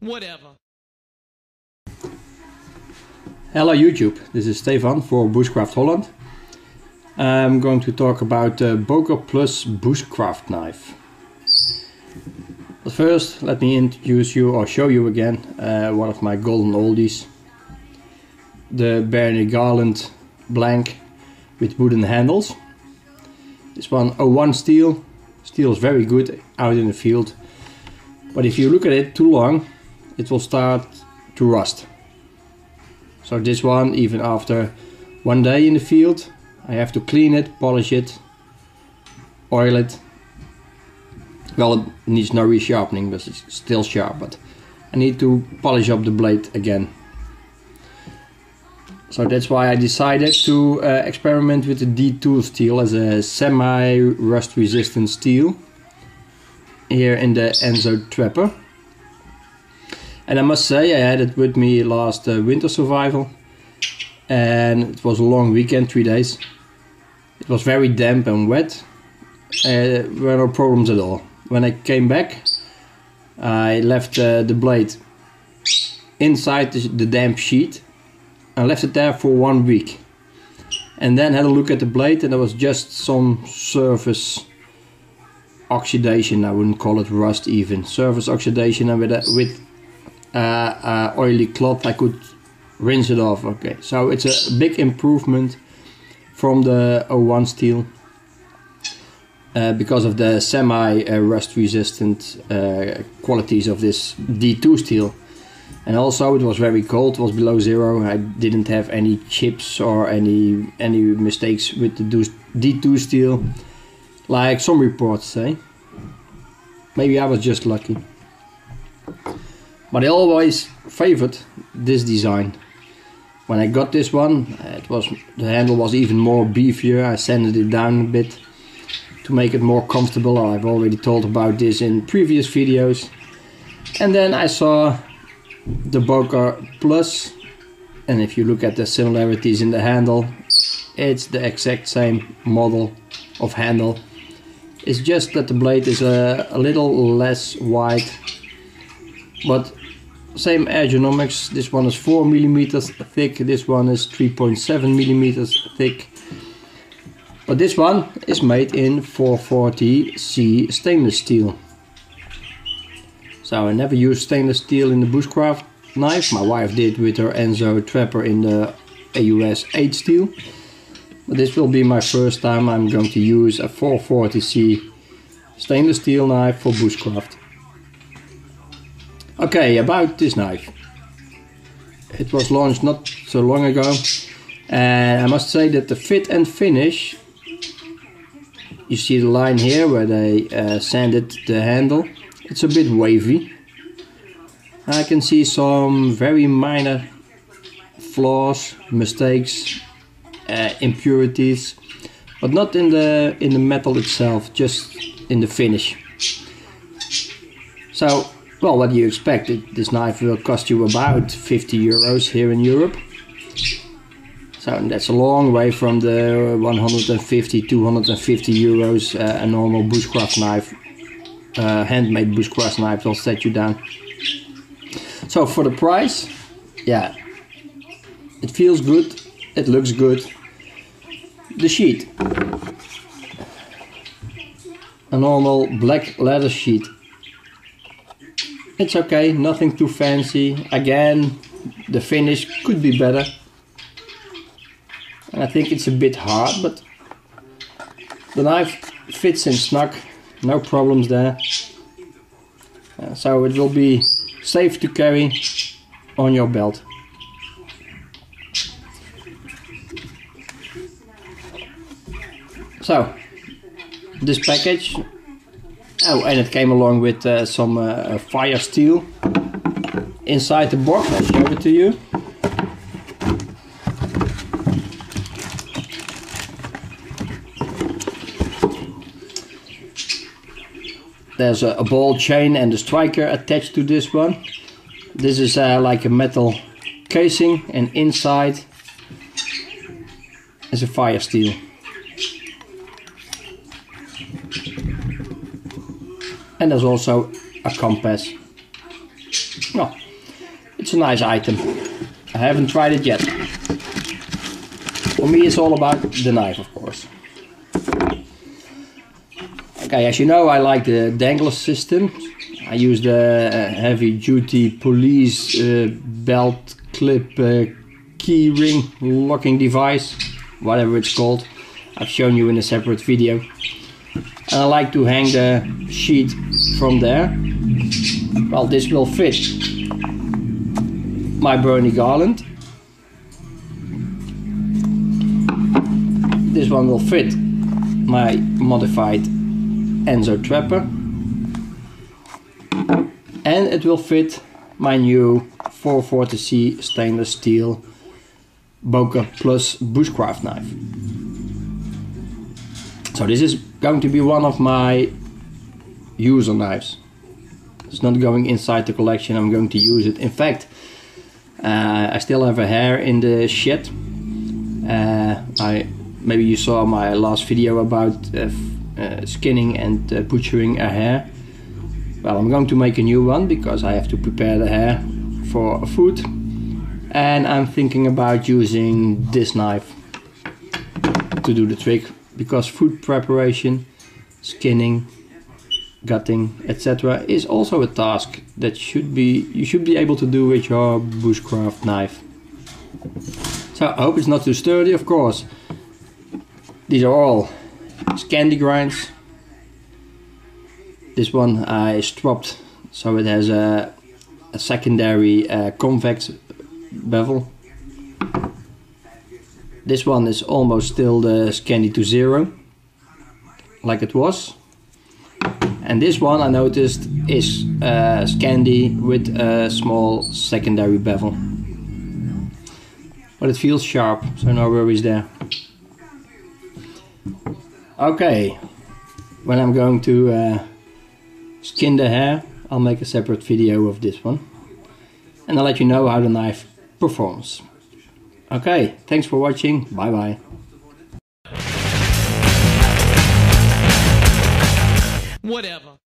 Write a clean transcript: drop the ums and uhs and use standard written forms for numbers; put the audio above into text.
Whatever. Hello YouTube, this is Stefan for Bushcraft Holland. I'm going to talk about the Boker Plus Bushcraft knife. But first, let me introduce you or show you again one of my golden oldies. The Barney Garland blank with wooden handles. This one 01 steel. Steel is very good out in the field. But if you look at it too long, it will start to rust. So this one, even after one day in the field, I have to clean it, polish it, oil it. Well, it needs no resharpening, but it's still sharp, but I need to polish up the blade again. So that's why I decided to experiment with the D2 steel as a semi-rust resistant steel here in the Enzo Trapper. And I must say, I had it with me last winter survival, and it was a long weekend, 3 days. It was very damp and wet, there were no problems at all. When I came back, I left the blade inside the damp sheet and left it there for 1 week. And then had a look at the blade, and there was just some surface oxidation. I wouldn't call it rust even. Surface oxidation, and with oily cloth I could rinse it off. Okay, so it's a big improvement from the 01 steel because of the semi-rust resistant qualities of this D2 steel. And also it was very cold, it was below zero. I didn't have any chips or any mistakes with the D2 steel, like some reports say. Maybe I was just lucky. But I always favored this design. When I got this one, the handle was even more beefier. I sanded it down a bit to make it more comfortable. I've already told about this in previous videos. And then I saw the Boker Plus, and if you look at the similarities in the handle, it's the exact same model of handle. It's just that the blade is a little less wide, but same ergonomics. This one is 4 millimeters thick, this one is 3.7 millimeters thick. But this one is made in 440C stainless steel. So I never used stainless steel in the bushcraft knife. My wife did with her Enzo Trapper in the AUS 8 steel. But this will be my first time I'm going to use a 440C stainless steel knife for bushcraft. Okay, about this knife. It was launched not so long ago, and I must say that the fit and finish, you see the line here where they sanded the handle, it's a bit wavy. I can see some very minor flaws, mistakes, impurities, but not in the metal itself, just in the finish. So, well, what do you expect? This knife will cost you about 50 euros here in Europe. So that's a long way from the 150, 250 euros a normal bushcraft knife, handmade bushcraft knife will set you down. So for the price, yeah, it feels good, it looks good. The sheet, a normal black leather sheet. It's okay, nothing too fancy. Again, the finish could be better. And I think it's a bit hard, but the knife fits in snug, no problems there. So it will be safe to carry on your belt. So, this package. Oh, and it came along with some fire steel inside the box. I'll show it to you. There's a ball chain and a striker attached to this one. This is like a metal casing, and inside is a fire steel. And there's also a compass. no, it's a nice item. I haven't tried it yet. For me it's all about the knife, of course. Okay, as you know, I like the dangler system. I use the heavy duty police belt clip key ring locking device, whatever it's called. I've shown you in a separate video. And I like to hang the sheet from there. Well, this will fit my Bernie garland. This one will fit my modified Enzo trapper. And it will fit my new 440C stainless steel Boker Plus Bushcraft knife. So this is going to be one of my user knives. It's not going inside the collection, I'm going to use it. In fact, I still have a hair in the shed. Maybe you saw my last video about skinning and butchering a hair. Well, I'm going to make a new one because I have to prepare the hair for food. And I'm thinking about using this knife to do the trick, because food preparation, skinning, gutting, etc. is also a task that you should be able to do with your bushcraft knife. So I hope it's not too sturdy, of course. These are all Scandi grinds. This one I stropped so it has a secondary convex bevel. This one is almost still the Scandi 2.0 like it was. And this one I noticed is Scandi with a small secondary bevel. But it feels sharp, so no worries there. Okay, when I'm going to skin the hair, I'll make a separate video of this one. And I'll let you know how the knife performs. Okay, thanks for watching, bye bye. Whatever.